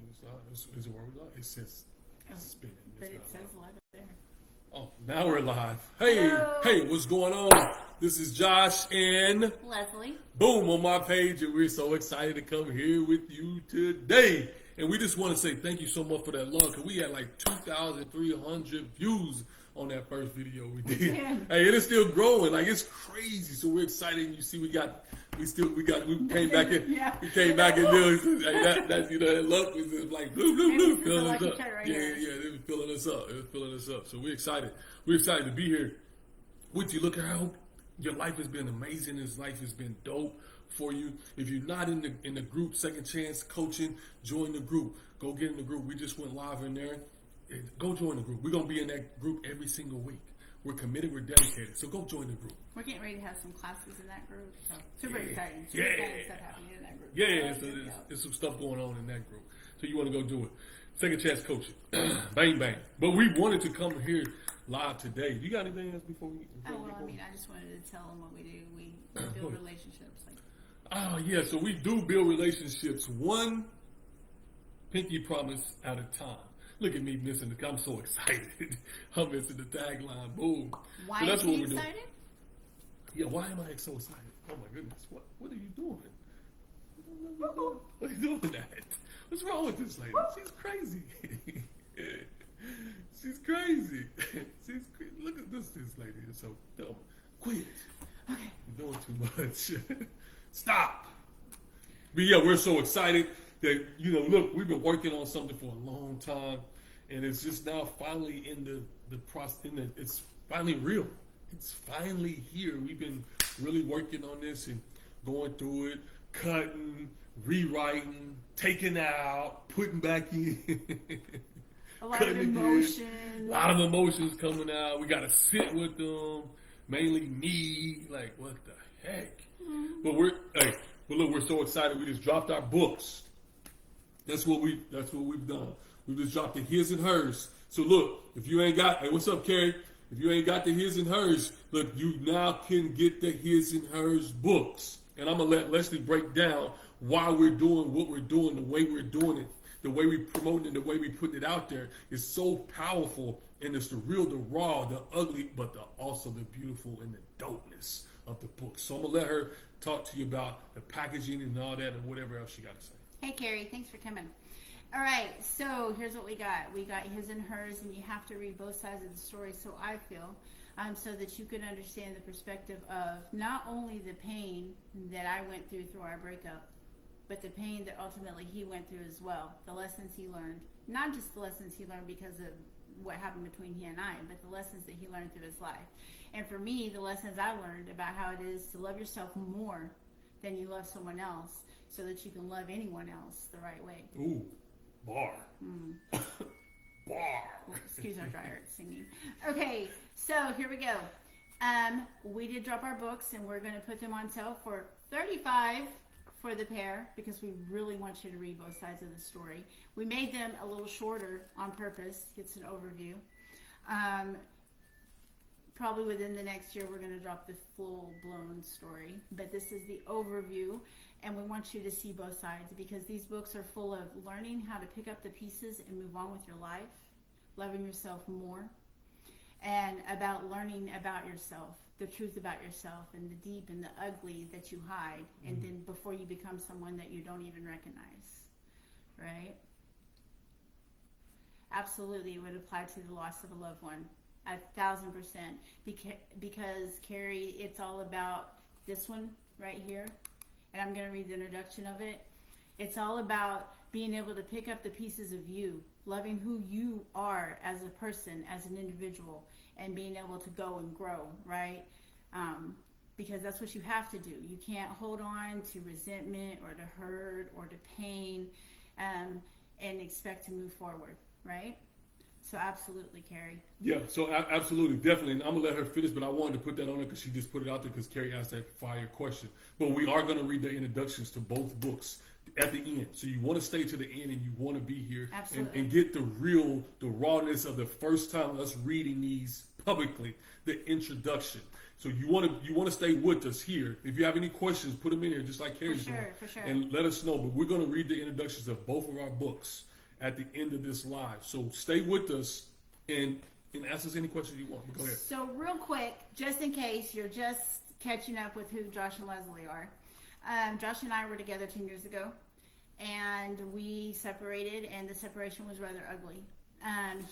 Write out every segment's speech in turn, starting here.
it's not. Is it where we live? It says spinning. But it says live up there. Oh, now we're live. Hey, Hello. hey, what's going on? This is Josh and Leslie. boom on my page, and we're so excited to come here with you today. And we just want to say thank you so much for that love, because we had like 2,300 views on that first video we did. Yeah. Hey, it is still growing. Like, it's crazy. So we're excited. You see, we came back in. Yeah. We came back in there. That luck was just like blue, blue, blue, filling us up. Right Yeah, here. it was filling us up. It was filling us up. So we're excited. We're excited to be here with you. Look, I hope your life has been amazing. This life has been dope for you. If you're not in the group, Second Chance Coaching, join the group. Go get in the group. We just went live in there. Go join the group. We're gonna be in that group every single week. We're committed. We're dedicated. So go join the group. We're getting ready to have some classes in that group. So super Yeah. exciting. Yeah. Super exciting stuff happening in that group. Yeah, So so there you go. there's some stuff going on in that group. So you want to go do it. Second Chance Coaching. Bang, bang. But we wanted to come here live today. You got anything else before we Oh, well, I mean, I just wanted to tell them what we do. We build relationships. Like, Oh, yeah. So we do build relationships one pinky promise at a time. Look at me missing the. I'm so excited. I'm missing the tagline. Boom. why So that's is what he we're doing. excited? Yeah, why am I so excited? Oh my goodness. What are you doing? What are you doing with that? What's wrong with this lady? She's crazy. She's crazy. Look at this lady. It's so dumb. Quit. Okay. You're doing too much. Stop. But yeah, we're so excited that, look, we've been working on something for a long time, and it's just now finally in the process. It's finally real. It's finally here. We've been really working on this and going through it, cutting, rewriting, taking out, putting back in. A lot cutting of again. emotion. A lot of emotions coming out. We got to sit with them. Mainly me. Like, what the heck? Mm-hmm. But look, we're so excited. We just dropped our books. That's what we've done. We just dropped the his and hers. So look, if you ain't got, hey, what's up, Carrie? If you ain't got the his and hers, look, you now can get the his and hers books. And I'm gonna let Leslie break down why we're doing what we're doing, the way we're doing it, the way we promote it, the way we put it out there is so powerful. And it's the real, the raw, the ugly, but also the beautiful and the dopeness of the book. So I'm gonna let her talk to you about the packaging and all that and whatever else she got to say. Hey, Carrie, thanks for coming. All right, so here's what we got. We got his and hers, and you have to read both sides of the story, so I feel, so that you can understand the perspective of not only the pain that I went through our breakup, but the pain that ultimately he went through as well, the lessons he learned, not just the lessons he learned because of what happened between he and I, but the lessons that he learned through his life. And for me, the lessons I learned about how it is to love yourself more than you love someone else, so that you can love anyone else the right way. Ooh, bar. Bar. Excuse our dryer singing. Okay, so here we go. We did drop our books, and we're going to put them on sale for $35 for the pair, because we really want you to read both sides of the story. We made them a little shorter on purpose. It's an overview. Probably within the next year, we're going to drop the full-blown story, but this is the overview, and we want you to see both sides, because these books are full of learning how to pick up the pieces and move on with your life, loving yourself more, and about learning about yourself, the truth about yourself, and the deep and the ugly that you hide, and then before you become someone that you don't even recognize, right? Absolutely, it would apply to the loss of a loved one. 1,000%, because Carrie, it's all about this one right here, and I'm going to read the introduction of it. It's all about being able to pick up the pieces of you, loving who you are as a person, as an individual, and being able to go and grow, right? Because that's what you have to do. You can't hold on to resentment or to hurt or to pain and expect to move forward, right? So absolutely, Carrie. Yeah, so absolutely, definitely. And I'm going to let her finish, but I wanted to put that on her because she just put it out there because Carrie asked that fire question. But we are going to read the introductions to both books at the end. So you want to stay to the end and you want to be here and get the rawness of the first time us reading these publicly, the introduction. So you want to stay with us here. If you have any questions, put them in here, just like Carrie's doing. For sure. And let us know. But we're going to read the introductions of both of our books. at the end of this live. So stay with us and ask us any questions you want. Go ahead. So real quick, just in case you're just catching up with who Josh and Leslie are. Josh and I were together 10 years ago, and we separated, and the separation was rather ugly.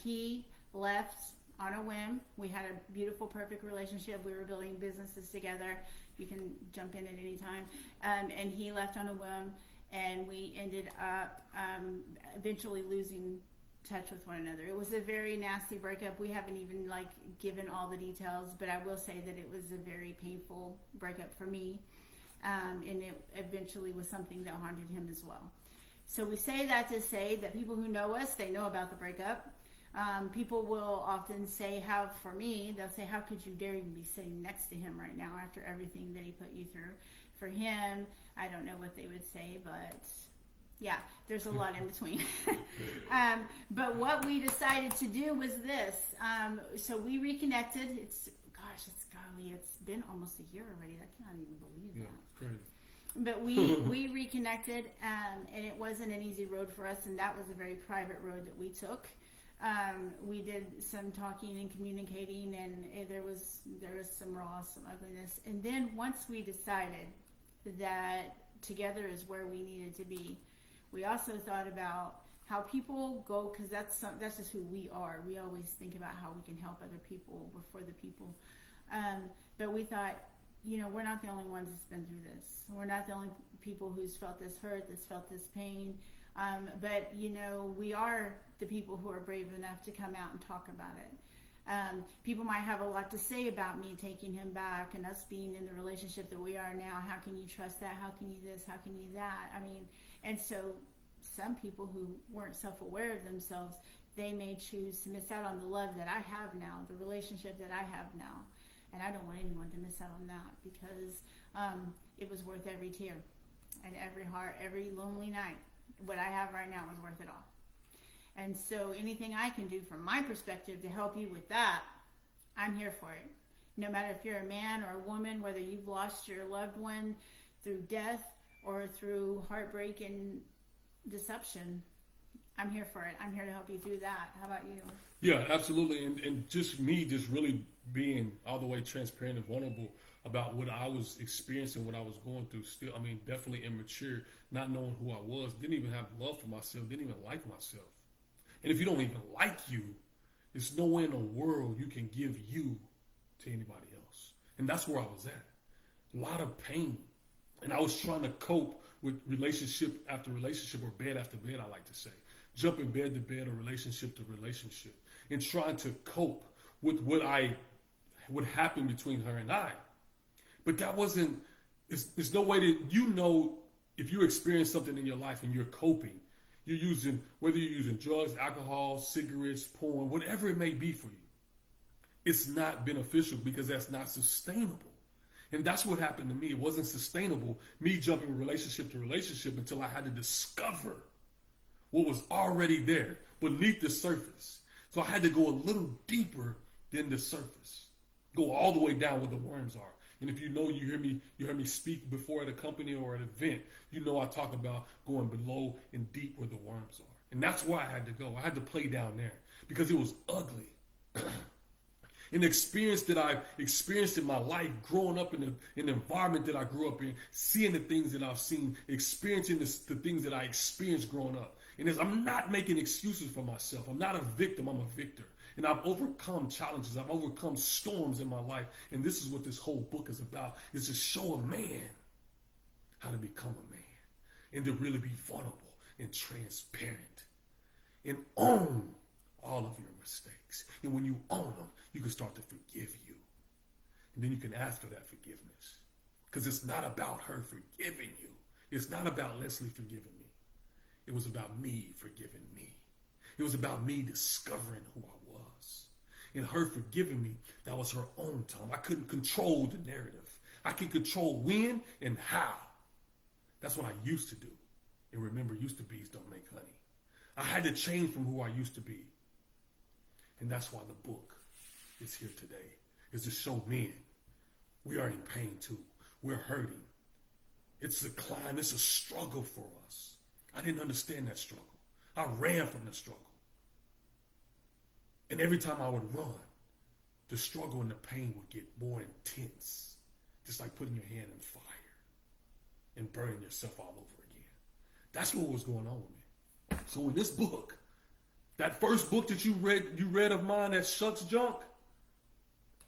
He left on a whim. We had a beautiful, perfect relationship. We were building businesses together. You can jump in at any time. And he left on a whim, and we ended up eventually losing touch with one another. It was a very nasty breakup. We haven't even given all the details, but I will say that it was a very painful breakup for me. And it eventually was something that haunted him as well. So we say that to say that people who know us, they know about the breakup. People will often say, for me, they'll say, how could you dare even be sitting next to him right now after everything that he put you through? For him, I don't know what they would say, but yeah, there's a lot in between. But what we decided to do was this. So we reconnected. It's been almost a year already. I can't even believe that. Yeah, crazy. But we reconnected, and it wasn't an easy road for us, and that was a very private road that we took. We did some talking and communicating, and there was some ugliness. And then once we decided that together is where we needed to be, we also thought about how people go, because that's just who we are. We always think about how we can help other people before the people. But we thought, we're not the only ones that's been through this. We're not the only people who's felt this hurt, that's felt this pain. But we are the people who are brave enough to come out and talk about it. People might have a lot to say about me taking him back and us being in the relationship that we are now. How can you trust that? How can you this? How can you that? And so some people who weren't self-aware of themselves, they may choose to miss out on the love that I have now, the relationship that I have now. And I don't want anyone to miss out on that, because it was worth every tear and every heart, every lonely night. What I have right now is worth it all. And so anything I can do from my perspective to help you with that, I'm here for it. No matter if you're a man or a woman, whether you've lost your loved one through death or through heartbreak and deception, I'm here for it. I'm here to help you through that. How about you? Yeah, absolutely. And just me just really being all the way transparent and vulnerable about what I was experiencing, what I was going through. Still, definitely immature, not knowing who I was, didn't even have love for myself, didn't even like myself. And if you don't even like you, there's no way in the world you can give you to anybody else. And that's where I was at. A lot of pain. And I was trying to cope with relationship after relationship, or bed after bed, I like to say. Jumping bed to bed or relationship to relationship. And trying to cope with what happened between her and I. But that wasn't, there's no way that, if you experience something in your life and you're coping, whether you're using drugs, alcohol, cigarettes, porn, whatever it may be for you, it's not beneficial, because that's not sustainable. And that's what happened to me. It wasn't sustainable, me jumping relationship to relationship, until I had to discover what was already there beneath the surface. So I had to go a little deeper than the surface, go all the way down where the worms are. And if you hear me speak before at a company or an event, I talk about going below and deep where the worms are. And that's why I had to go. I had to play down there, because it was ugly. An experience that I experienced in my life, growing up in an environment that I grew up in, seeing the things that I've seen, experiencing the things that I experienced growing up. And I'm not making excuses for myself. I'm not a victim, I'm a victor. And I've overcome challenges. I've overcome storms in my life. And this is what this whole book is about, is to show a man how to become a man, and to really be vulnerable and transparent and own all of your mistakes. And when you own them, you can start to forgive you. And then you can ask for that forgiveness. Because it's not about her forgiving you. It's not about Leslie forgiving me. It was about me forgiving me. It was about me discovering who I was. And her forgiving me, that was her own time. I couldn't control the narrative. I can control when and how. That's what I used to do. And remember, used to be's don't make honey. I had to change from who I used to be. And that's why the book is here today, is to show men we are in pain too. We're hurting. It's a climb. It's a struggle for us. I didn't understand that struggle. I ran from the struggle. And every time I would run, the struggle and the pain would get more intense. Just like putting your hand in fire and burning yourself all over again. That's what was going on with me. So in this book, that first book that you read of mine, that Shucks Junk,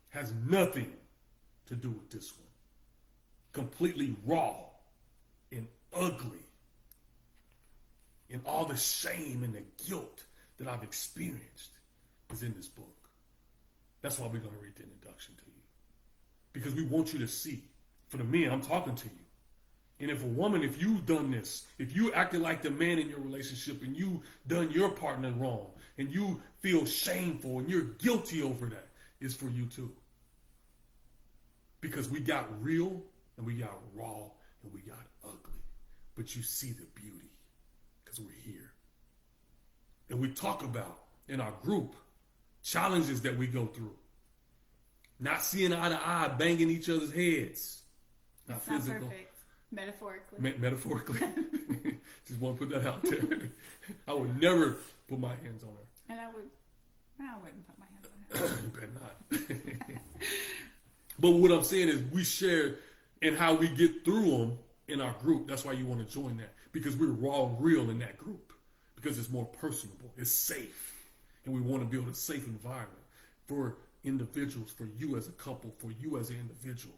has nothing to do with this one. Completely raw and ugly. And all the shame and the guilt that I've experienced is in this book. That's why we're going to read the introduction to you. Because we want you to see. For the men, I'm talking to you. And if a woman, if you've done this, if you acted like the man in your relationship and you done your partner wrong and you feel shameful and you're guilty over that, it's for you too. Because we got real and we got raw and we got ugly. But you see the beauty because we're here. And we talk about in our group challenges that we go through. Not seeing eye to eye, banging each other's heads. Not It's not physical. perfect. Metaphorically. Metaphorically. Just want to put that out there. I would never put my hands on her. And I wouldn't put my hands on her. You better not. But what I'm saying is we share in how we get through them in our group. That's why you want to join that. Because we're raw and real in that group. Because it's more personable. It's safe. And we want to build a safe environment for individuals, for you as a couple, for you as an individual.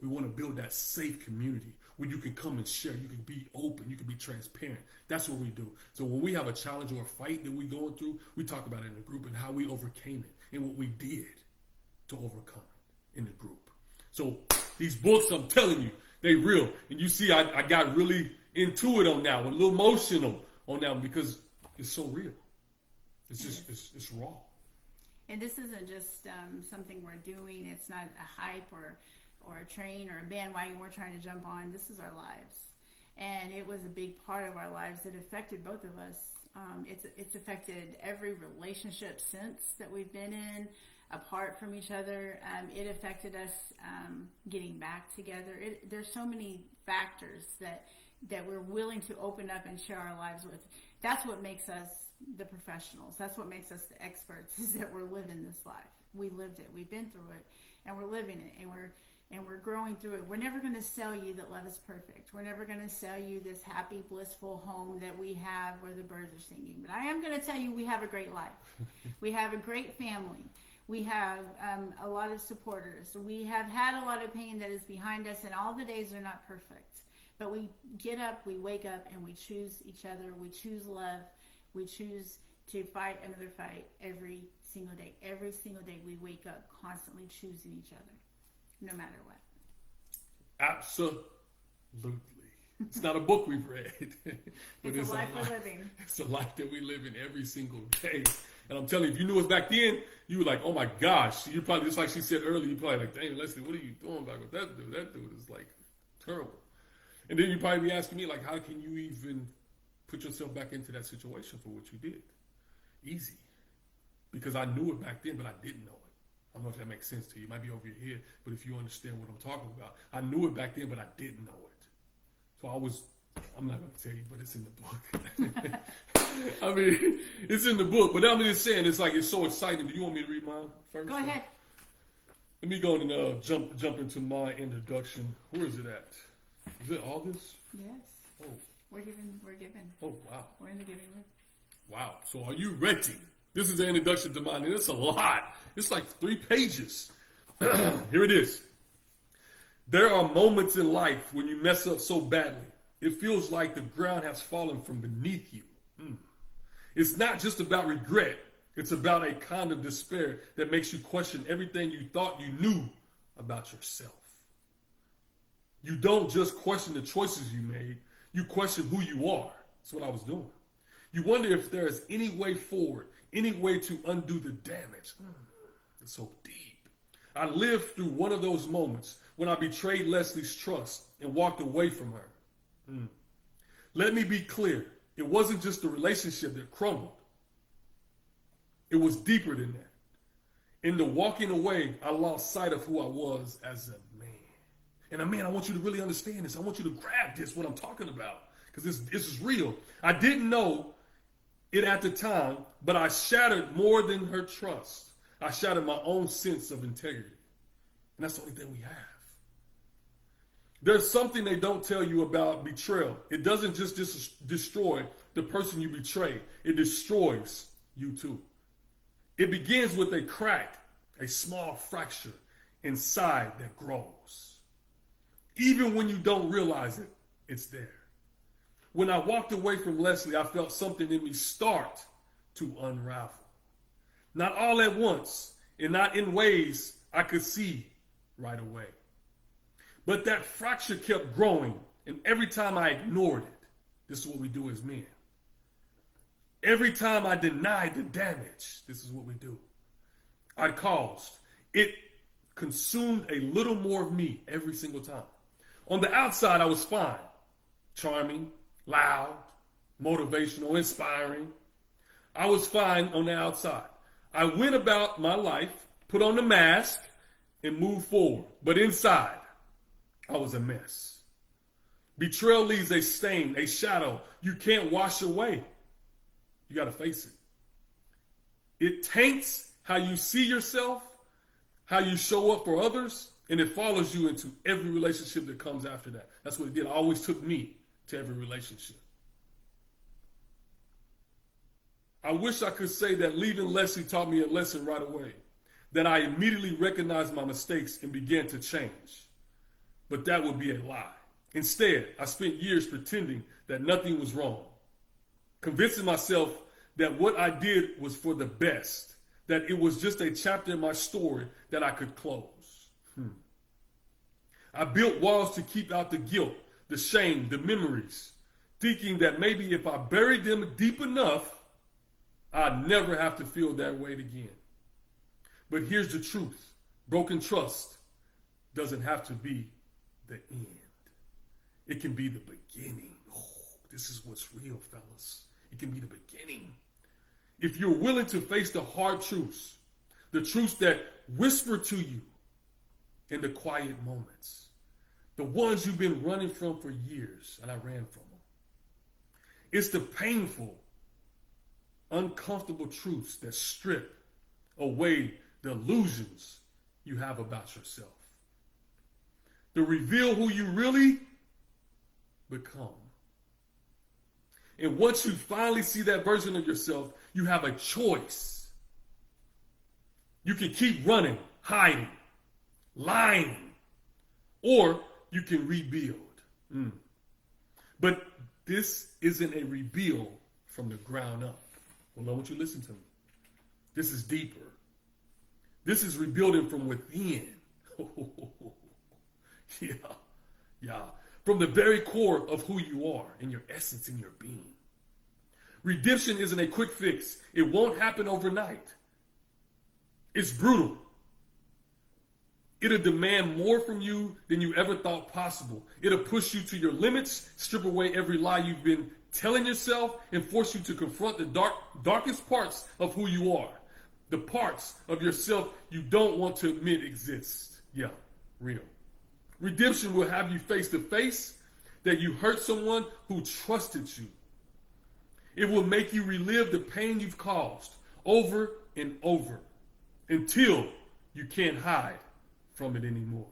We want to build that safe community where you can come and share. You can be open. You can be transparent. That's what we do. So when we have a challenge or a fight that we're going through, we talk about it in the group and how we overcame it and what we did to overcome it in the group. So these books, I'm telling you, they real. And you see, I got really into it on that one, a little emotional on that one because it's so real. It's just, it's raw. And this isn't just something we're doing. It's not a hype or a train or a bandwagon we're trying to jump on. This is our lives. And it was a big part of our lives that affected both of us. It's affected every relationship since that we've been in, apart from each other. It affected us getting back together. There's so many factors that we're willing to open up and share our lives with. That's what makes us the professionals. That's what makes us the experts, is that we're living this life. We lived it. We've been through it, and we're living it, and we're growing through it. We're never going to sell you that love is perfect. We're never going to sell you this happy, blissful home that we have where the birds are singing. But I am going to tell you we have a great life. We have a great family. We have a lot of supporters. We have had a lot of pain that is behind us, and all the days are not perfect. But we get up, we wake up, and we choose each other. We choose love. We choose to fight another fight every single day. Every single day we wake up constantly choosing each other, no matter what. Absolutely. It's not a book we've read. But It's a life we're living. It's a life that we live in every single day. And I'm telling you, if you knew us back then, you were like, oh my gosh. You're probably, just like she said earlier, you're probably like, dang, Leslie, what are you doing back with that dude? That dude is like terrible. And then you'd probably be asking me, like, how can you even put yourself back into that situation for what you did? Easy. Because I knew it back then, but I didn't know it. I don't know if that makes sense to you. It might be over your head, but if you understand what I'm talking about, I knew it back then, but I didn't know it. So I'm not going to tell you, but it's in the book. I mean, it's in the book, but I'm just saying, it's like, it's so exciting. Do you want me to read mine first? Go ahead. Let me go and jump into my introduction. Where is it at? Is it August? Yes. Oh. We're given. Oh, wow. We're in the giving room. Wow. So are you ready? This is the introduction to mine, and it's a lot. It's like 3 pages. Here it is. There are moments in life when you mess up so badly, it feels like the ground has fallen from beneath you. It's not just about regret. It's about a kind of despair that makes you question everything you thought you knew about yourself. You don't just question the choices you made. You question who you are. That's what I was doing. You wonder if there is any way forward, any way to undo the damage. It's so deep. I lived through one of those moments when I betrayed Leslie's trust and walked away from her. Let me be clear. It wasn't just the relationship that crumbled. It was deeper than that. In the walking away, I lost sight of who I was as a man. And man, I want you to really understand this. I want you to grab this, what I'm talking about, because this is real. I didn't know it at the time, but I shattered more than her trust. I shattered my own sense of integrity. And that's the only thing we have. There's something they don't tell you about betrayal. It doesn't just destroy the person you betray. It destroys you too. It begins with a crack, a small fracture inside that grows. Even when you don't realize it, it's there. When I walked away from Leslie, I felt something in me start to unravel. Not all at once, and not in ways I could see right away. But that fracture kept growing, and every time I ignored it, this is what we do as men. Every time I denied the damage, this is what we do, I caused. It consumed a little more of me every single time. On the outside, I was fine, charming, loud, motivational, inspiring. I was fine on the outside. I went about my life, put on the mask, and moved forward. But inside, I was a mess. Betrayal leaves a stain, a shadow you can't wash away. You got to face it. It taints how you see yourself, how you show up for others, and it follows you into every relationship that comes after that. That's what it did. It always took me to every relationship. I wish I could say that leaving Leslie taught me a lesson right away, that I immediately recognized my mistakes and began to change. But that would be a lie. Instead, I spent years pretending that nothing was wrong, convincing myself that what I did was for the best, that it was just a chapter in my story that I could close. I built walls to keep out the guilt, the shame, the memories, thinking that maybe if I buried them deep enough, I'd never have to feel that way again. But here's the truth. Broken trust doesn't have to be the end. It can be the beginning. Oh, this is what's real, fellas. It can be the beginning. If you're willing to face the hard truths, the truths that whisper to you in the quiet moments, the ones you've been running from for years, and I ran from them. It's the painful, uncomfortable truths that strip away the illusions you have about yourself, to reveal who you really become. And once you finally see that version of yourself, you have a choice. You can keep running, hiding, lying, or you can rebuild. But this isn't a rebuild from the ground up. Well, I want you to listen to me. This is deeper. This is rebuilding from within. Yeah. From the very core of who you are, in your essence, in your being. Redemption isn't a quick fix. It won't happen overnight. It's brutal. It'll demand more from you than you ever thought possible. It'll push you to your limits, strip away every lie you've been telling yourself, and force you to confront the darkest parts of who you are. The parts of yourself you don't want to admit exist. Yeah, real. Redemption will have you face to face that you hurt someone who trusted you. It will make you relive the pain you've caused over and over until you can't hide from it anymore.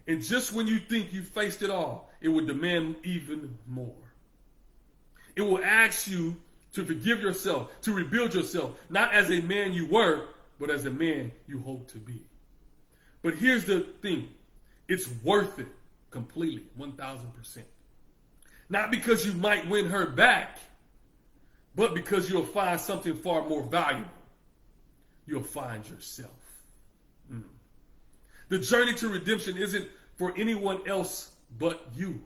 And just when you think you faced it all, it will demand even more. It will ask you to forgive yourself, to rebuild yourself, not as a man you were, but as a man you hope to be. But here's the thing. It's worth it completely, 1,000%. Not because you might win her back, but because you'll find something far more valuable. You'll find yourself. The journey to redemption isn't for anyone else but you.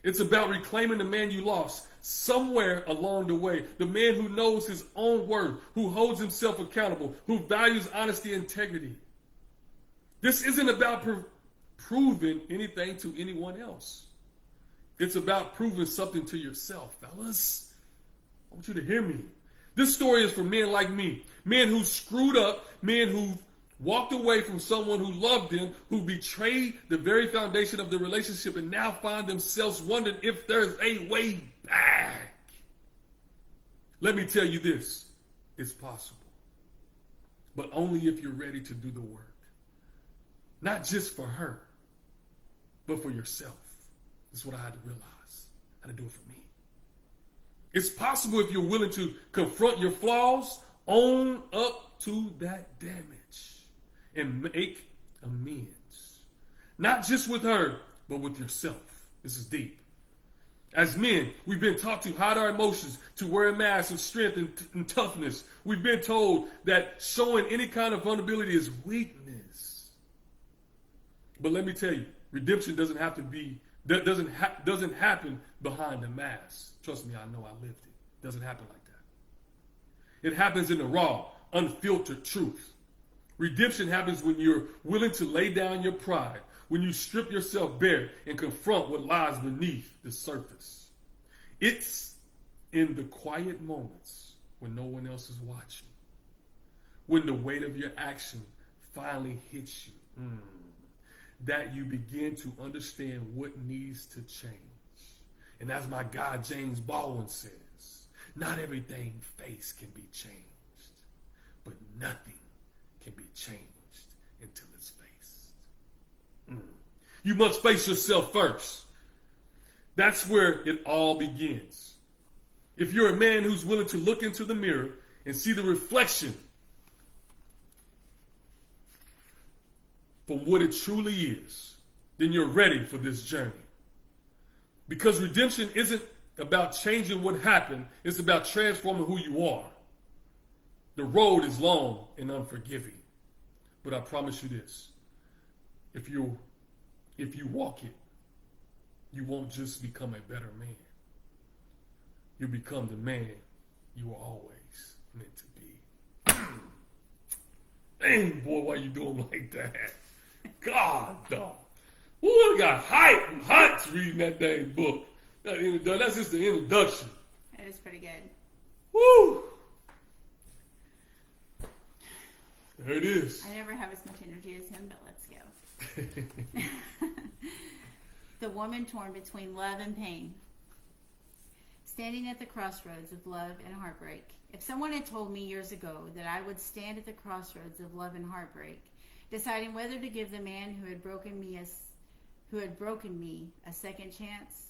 It's about reclaiming the man you lost somewhere along the way. The man who knows his own worth, who holds himself accountable, who values honesty and integrity. This isn't about proving anything to anyone else. It's about proving something to yourself, fellas. I want you to hear me. This story is for men like me. Men who screwed up, men who walked away from someone who loved them, who betrayed the very foundation of the relationship, and now find themselves wondering if there's a way back. Let me tell you this, it's possible. But only if you're ready to do the work. Not just for her, but for yourself. That's what I had to realize. I had to do it for me. It's possible if you're willing to confront your flaws, own up to that damage, and make amends. Not just with her, but with yourself. This is deep. As men, we've been taught to hide our emotions, to wear a mask of strength and toughness. We've been told that showing any kind of vulnerability is weakness. But let me tell you, redemption doesn't happen behind the mask. Trust me, I know I lived it. It doesn't happen like that. It happens in the raw, unfiltered truth. Redemption happens when you're willing to lay down your pride, when you strip yourself bare and confront what lies beneath the surface. It's in the quiet moments when no one else is watching, when the weight of your action finally hits you, that you begin to understand what needs to change. And as my guy James Baldwin says, not everything faced can be changed, but nothing can be changed until it's faced. You must face yourself first. That's where it all begins. If you're a man who's willing to look into the mirror and see the reflection from what it truly is, then you're ready for this journey. Because redemption isn't about changing what happened, it's about transforming who you are. The road is long and unforgiving, but I promise you this, if you walk it, you won't just become a better man. You'll become the man you were always meant to be. Dang, boy, why you doing like that? God, dog. Ooh, I got hot reading that dang book. That's just the introduction. That is pretty good. Woo! There it is. I never have as much energy as him, but let's go. The woman torn between love and pain. Standing at the crossroads of love and heartbreak. If someone had told me years ago that I would stand at the crossroads of love and heartbreak, deciding whether to give the man who had broken me a second chance,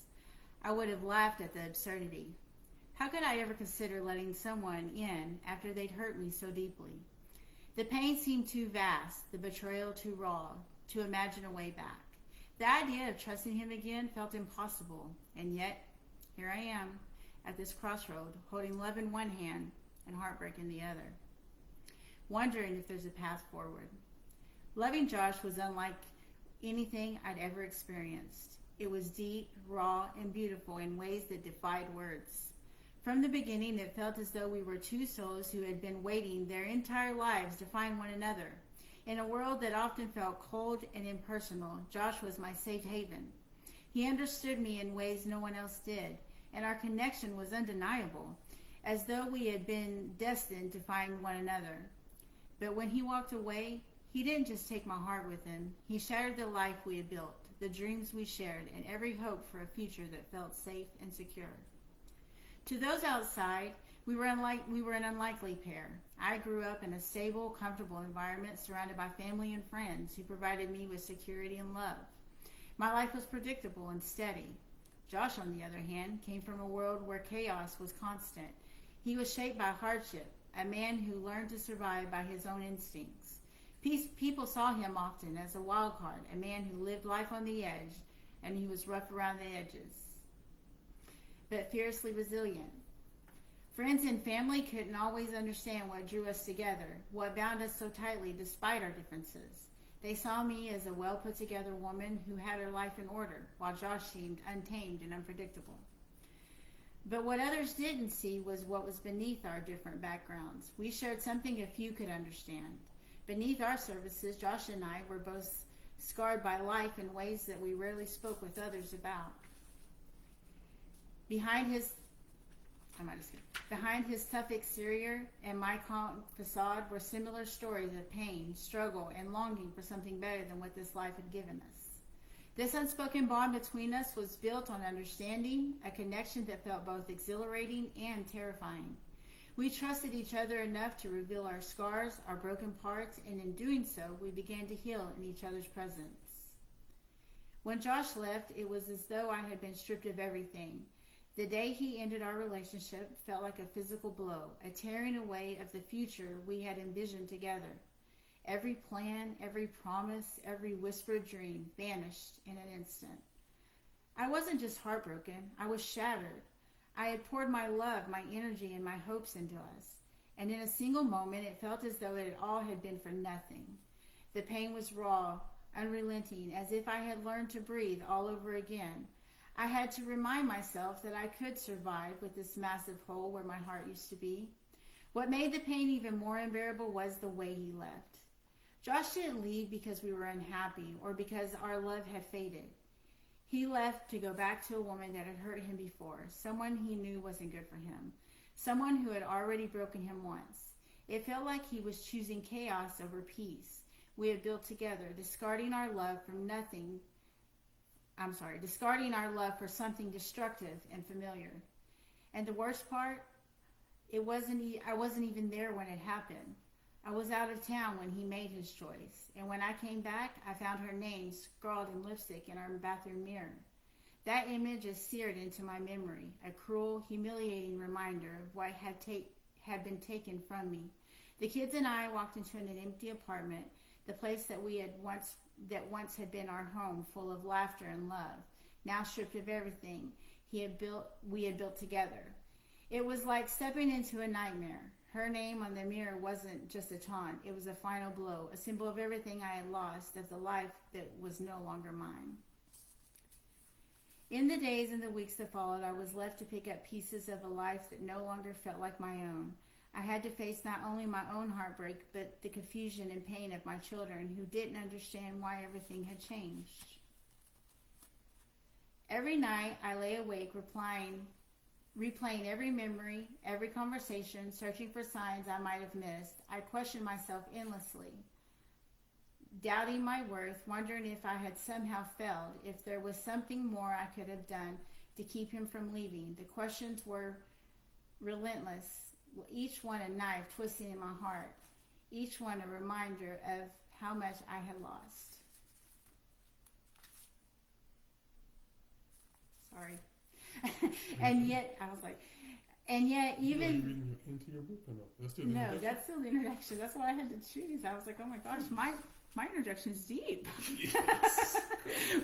I would have laughed at the absurdity. How could I ever consider letting someone in after they'd hurt me so deeply? The pain seemed too vast, the betrayal too raw, to imagine a way back. The idea of trusting him again felt impossible, and yet, here I am, at this crossroad, holding love in one hand and heartbreak in the other, wondering if there's a path forward. Loving Josh was unlike anything I'd ever experienced. It was deep, raw, and beautiful in ways that defied words. From the beginning, it felt as though we were two souls who had been waiting their entire lives to find one another. In a world that often felt cold and impersonal, Josh was my safe haven. He understood me in ways no one else did, and our connection was undeniable, as though we had been destined to find one another. But when he walked away, he didn't just take my heart with him. He shattered the life we had built, the dreams we shared, and every hope for a future that felt safe and secure. To those outside, we were an unlikely pair. I grew up in a stable, comfortable environment surrounded by family and friends who provided me with security and love. My life was predictable and steady. Josh, on the other hand, came from a world where chaos was constant. He was shaped by hardship, a man who learned to survive by his own instincts. People saw him often as a wild card, a man who lived life on the edge, and he was rough around the edges, but fiercely resilient. Friends and family couldn't always understand what drew us together, what bound us so tightly despite our differences. They saw me as a well-put-together woman who had her life in order, while Josh seemed untamed and unpredictable. But what others didn't see was what was beneath our different backgrounds. We shared something a few could understand. Beneath our services, Josh and I were both scarred by life in ways that we rarely spoke with others about. Behind his tough exterior and my calm facade were similar stories of pain, struggle, and longing for something better than what this life had given us. This unspoken bond between us was built on understanding, a connection that felt both exhilarating and terrifying. We trusted each other enough to reveal our scars, our broken parts, and in doing so, we began to heal in each other's presence. When Josh left, it was as though I had been stripped of everything. The day he ended our relationship felt like a physical blow, a tearing away of the future we had envisioned together. Every plan, every promise, every whispered dream vanished in an instant. I wasn't just heartbroken, I was shattered. I had poured my love, my energy, and my hopes into us. And in a single moment, it felt as though it all had been for nothing. The pain was raw, unrelenting, as if I had learned to breathe all over again. I had to remind myself that I could survive with this massive hole where my heart used to be. What made the pain even more unbearable was the way he left. Josh didn't leave because we were unhappy or because our love had faded. He left to go back to a woman that had hurt him before, someone he knew wasn't good for him, someone who had already broken him once. It felt like he was choosing chaos over peace we had built together, discarding our love for something destructive and familiar. And the worst part, I wasn't even there when it happened. I was out of town when he made his choice, and when I came back, I found her name scrawled in lipstick in our bathroom mirror. That image is seared into my memory, a cruel, humiliating reminder of what had been taken from me. The kids and I walked into an empty apartment, the place that once had been our home, full of laughter and love, now stripped of everything we had built together. It was like stepping into a nightmare. Her name on the mirror wasn't just a taunt, it was a final blow, a symbol of everything I had lost, of the life that was no longer mine. In the days and the weeks that followed, I was left to pick up pieces of a life that no longer felt like my own. I had to face not only my own heartbreak, but the confusion and pain of my children who didn't understand why everything had changed. Every night, I lay awake replaying every memory, every conversation, searching for signs I might have missed. I questioned myself endlessly, doubting my worth, wondering if I had somehow failed, if there was something more I could have done to keep him from leaving. The questions were relentless, each one a knife twisting in my heart, each one a reminder of how much I had lost. Sorry. And yet, I was like, and yet even... Are you reading into your book or no? That's still the No, introduction? that's still the introduction. That's why I had to choose. I was like, oh my gosh, my introduction is deep. Yes.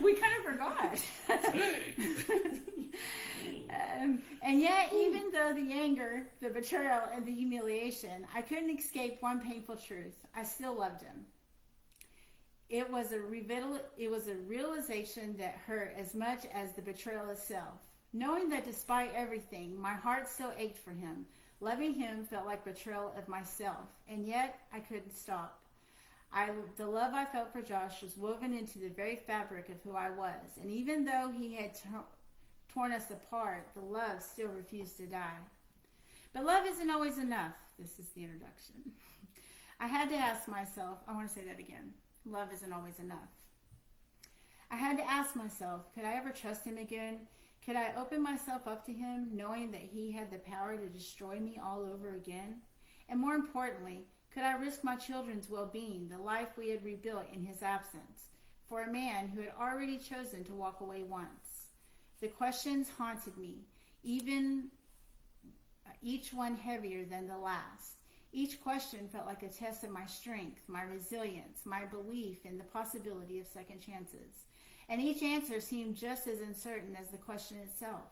We kind of forgot. And yet, even though the anger, the betrayal, and the humiliation, I couldn't escape one painful truth. I still loved him. It was a realization that hurt as much as the betrayal itself. Knowing that despite everything, my heart still ached for him. Loving him felt like betrayal of myself, and yet I couldn't stop. The love I felt for Josh was woven into the very fabric of who I was, and even though he had torn us apart, the love still refused to die. But love isn't always enough. This is the introduction. I had to ask myself, I want to say that again. Love isn't always enough. I had to ask myself, could I ever trust him again? Could I open myself up to him, knowing that he had the power to destroy me all over again? And more importantly, could I risk my children's well-being, the life we had rebuilt in his absence, for a man who had already chosen to walk away once? The questions haunted me, each one heavier than the last. Each question felt like a test of my strength, my resilience, my belief in the possibility of second chances. And each answer seemed just as uncertain as the question itself.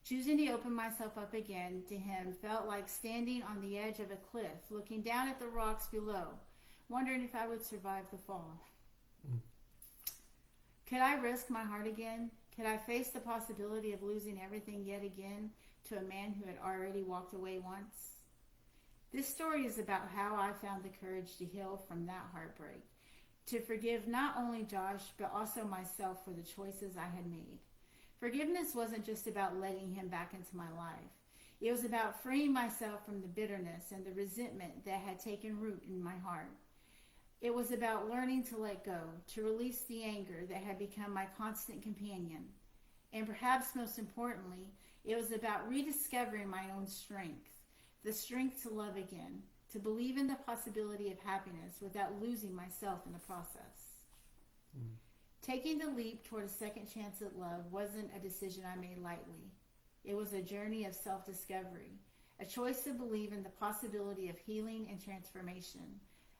Choosing to open myself up again to him felt like standing on the edge of a cliff, looking down at the rocks below, wondering if I would survive the fall. Could I risk my heart again? Could I face the possibility of losing everything yet again to a man who had already walked away once? This story is about how I found the courage to heal from that heartbreak, to forgive not only Josh, but also myself for the choices I had made. Forgiveness wasn't just about letting him back into my life. It was about freeing myself from the bitterness and the resentment that had taken root in my heart. It was about learning to let go, to release the anger that had become my constant companion. And perhaps most importantly, it was about rediscovering my own strength, the strength to love again, to believe in the possibility of happiness without losing myself in the process. Taking the leap toward a second chance at love wasn't a decision I made lightly. It was a journey of self-discovery, a choice to believe in the possibility of healing and transformation.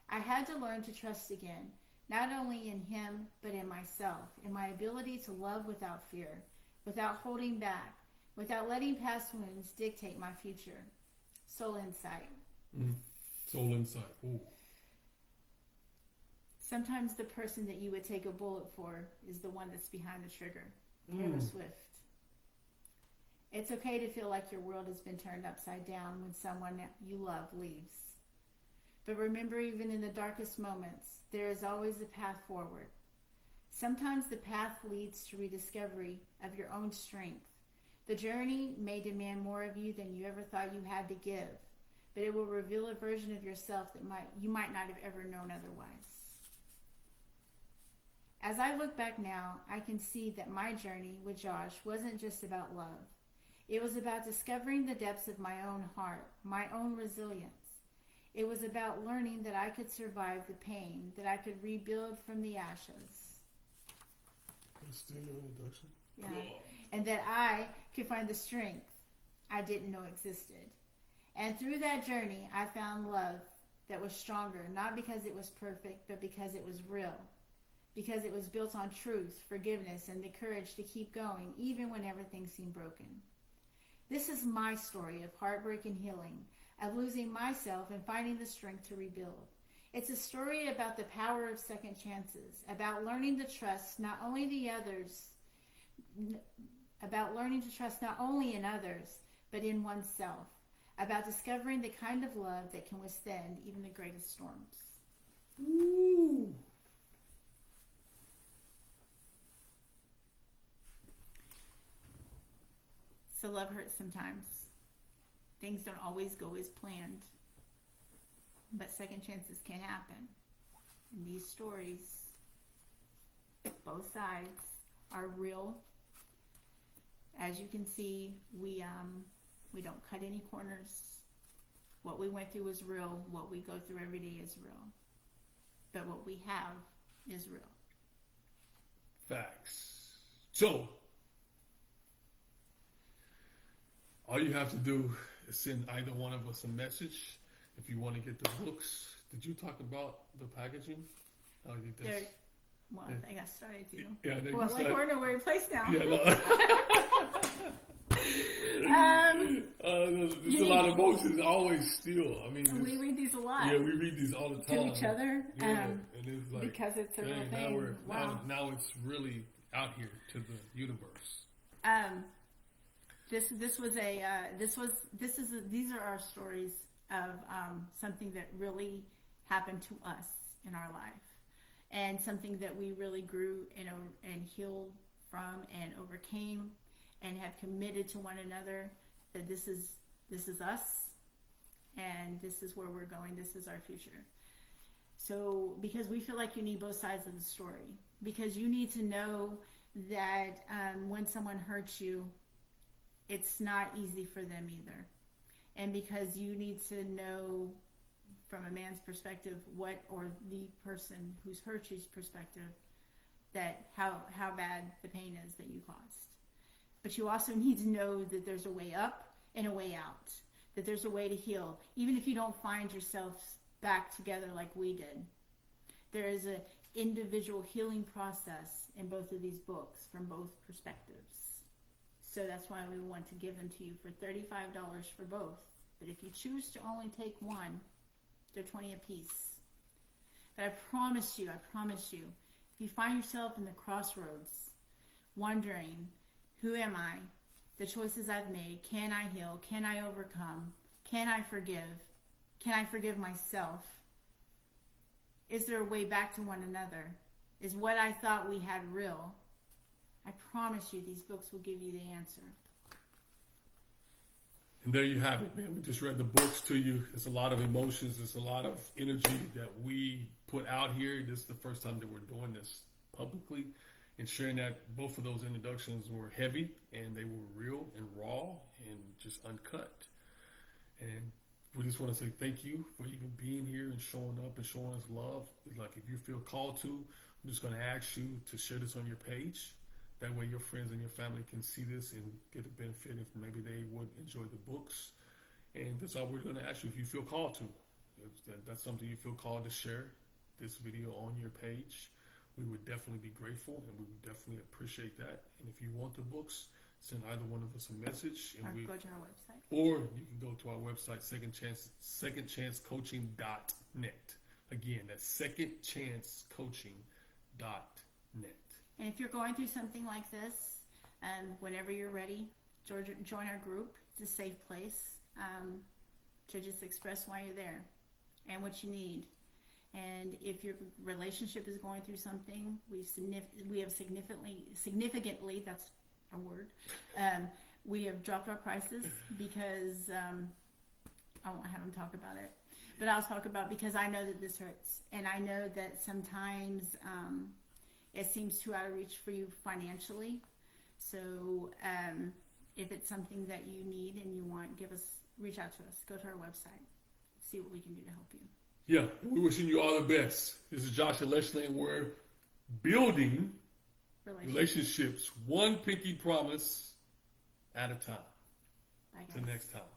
I had to learn to trust again, not only in him, but in myself, in my ability to love without fear, without holding back, without letting past wounds dictate my future. Soul insight. Soul insight. Ooh. Sometimes the person that you would take a bullet for is the one that's behind the trigger. Taylor Swift. It's okay to feel like your world has been turned upside down when someone you love leaves. But remember, even in the darkest moments, there is always a path forward. Sometimes the path leads to rediscovery of your own strength. The journey may demand more of you than you ever thought you had to give, but it will reveal a version of yourself that you might not have ever known otherwise. As I look back now, I can see that my journey with Josh wasn't just about love. It was about discovering the depths of my own heart, my own resilience. It was about learning that I could survive the pain, that I could rebuild from the ashes. That's still your introduction? Yeah. Cool. And that I could find the strength I didn't know existed. And through that journey, I found love that was stronger, not because it was perfect, but because it was real. Because it was built on truth, forgiveness, and the courage to keep going, even when everything seemed broken. This is my story of heartbreak and healing, of losing myself and finding the strength to rebuild. It's a story about the power of second chances, about learning to trust not only in others, but in oneself, about discovering the kind of love that can withstand even the greatest storms. Ooh. So love hurts sometimes. Things don't always go as planned. But second chances can happen. And these stories, both sides, are real. As you can see, we don't cut any corners. What we went through is real. What we go through every day is real. But what we have is real. Facts. So, all you have to do is send either one of us a message if you want to get the books. Did you talk about the packaging? How you did this? Well, I think I started to. Yeah, then Well, you like started. we're nowhere in place now. Yeah, no. There's a lot of emotions always still. I mean, We read these a lot. yeah, we read these all the To time. each other. Yeah, and it's like, because it's a real dang, thing. Wow. now it's really out here to the universe. These are our stories of something that really happened to us in our life, and something that we really grew and healed from and overcame, and have committed to one another that this is us, and this is where we're going. This is our future. So, because we feel like you need both sides of the story, because you need to know that when someone hurts you, it's not easy for them either. And because you need to know from a man's perspective or the person who's hurt you's perspective, that how bad the pain is that you caused. But you also need to know that there's a way up and a way out, that there's a way to heal. Even if you don't find yourself back together like we did, there is an individual healing process in both of these books from both perspectives. So that's why we want to give them to you for $35 for both. But if you choose to only take one, they're $20 a piece. But I promise you, if you find yourself in the crossroads, wondering, who am I? The choices I've made, can I heal? Can I overcome? Can I forgive? Can I forgive myself? Is there a way back to one another? Is what I thought we had real? I promise you these books will give you the answer. And there you have it, man. We just read the books to you. It's a lot of emotions. It's a lot of energy that we put out here. This is the first time that we're doing this publicly and sharing that. Both of those introductions were heavy, and they were real and raw and just uncut. And we just want to say thank you for even being here and showing up and showing us love. It's like if you feel called to, I'm just going to ask you to share this on your page. That way your friends and your family can see this and get a benefit if maybe they would enjoy the books. And that's all we're going to ask you if you feel called to. If that's something you feel called to share this video on your page, we would definitely be grateful and we would definitely appreciate that. And if you want the books, send either one of us a message, and Or go to our website. or you can go to our website, secondchancecoaching.net. Again, that's secondchancecoaching.net. And if you're going through something like this, whenever you're ready, join our group. It's a safe place to just express why you're there and what you need. And if your relationship is going through something, we have significantly, that's a word, we have dropped our prices because I won't have them talk about it, but I'll talk about because I know that this hurts, and I know that sometimes it seems too out of reach for you financially. So if it's something that you need and you want, reach out to us. Go to our website, see what we can do to help you. Yeah, we're wishing you all the best. This is Josh and Leslie, and we're building relationships one pinky promise at a time. Bye, guys. Till next time.